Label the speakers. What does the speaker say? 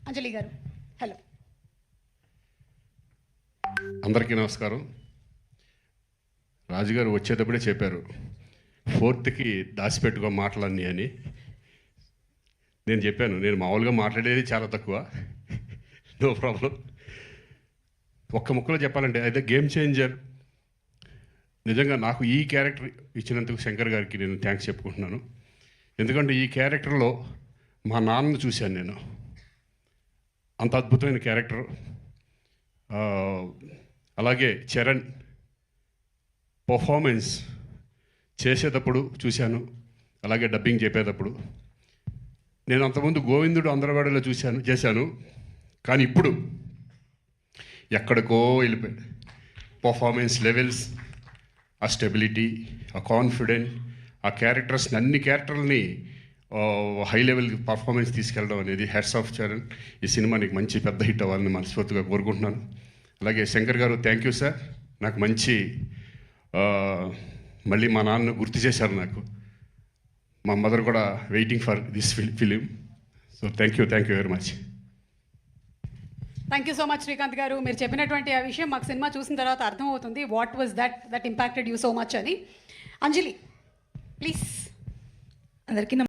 Speaker 1: అంజలి గారు హలో.
Speaker 2: అందరికీ నమస్కారం. రాజుగారు వచ్చేటప్పుడే చెప్పారు 4th దాచిపెట్టుకో మాటలన్నీ అని. నేను చెప్పాను నేను మామూలుగా మాట్లాడేది చాలా తక్కువ, నో ప్రాబ్లం. ఒక్క ముక్కలో చెప్పాలంటే అయితే గేమ్ చేంజర్. నిజంగా నాకు ఈ క్యారెక్టర్ ఇచ్చినందుకు శంకర్ గారికి నేను థ్యాంక్స్ చెప్పుకుంటున్నాను. ఎందుకంటే ఈ క్యారెక్టర్లో మా నాన్నను చూశాను నేను. అంత అద్భుతమైన క్యారెక్టర్. అలాగే చరణ్ పర్ఫార్మెన్స్ చేసేటప్పుడు చూశాను, అలాగే డబ్బింగ్ చెప్పేటప్పుడు. నేను అంతకుముందు గోవిందుడు అందరవాడిలో చేశాను, కానీ ఇప్పుడు ఎక్కడికో వెళ్ళిపోయాడు. పర్ఫార్మెన్స్ లెవెల్స్, ఆ స్టెబిలిటీ, ఆ కాన్ఫిడెంట్, ఆ క్యారెక్టర్స్ని అన్ని క్యారెక్టర్లని హై లెవెల్ పర్ఫార్మెన్స్ తీసుకెళ్ళడం అనేది హ్యాట్స్ ఆఫ్ చరణ్. ఈ సినిమా నీకు మంచి పెద్ద హిట్ అవ్వాలని మనస్ఫూర్తిగా కోరుకుంటున్నాను. అలాగే శంకర్ గారు థ్యాంక్ యూ సార్. నాకు మంచి మళ్ళీ మా నాన్న గుర్తు చేశారు నాకు. మా మదర్ కూడా waiting for this film. So thank you very much.
Speaker 1: Thank you so much Srikanth గారు. మీరు చెప్పినటువంటి ఆ విషయం మాకు సినిమా చూసిన తర్వాత అర్థమవుతుంది. What was that impacted you so much అని. అంజలి ప్లీజ్.
Speaker 3: అందరికీ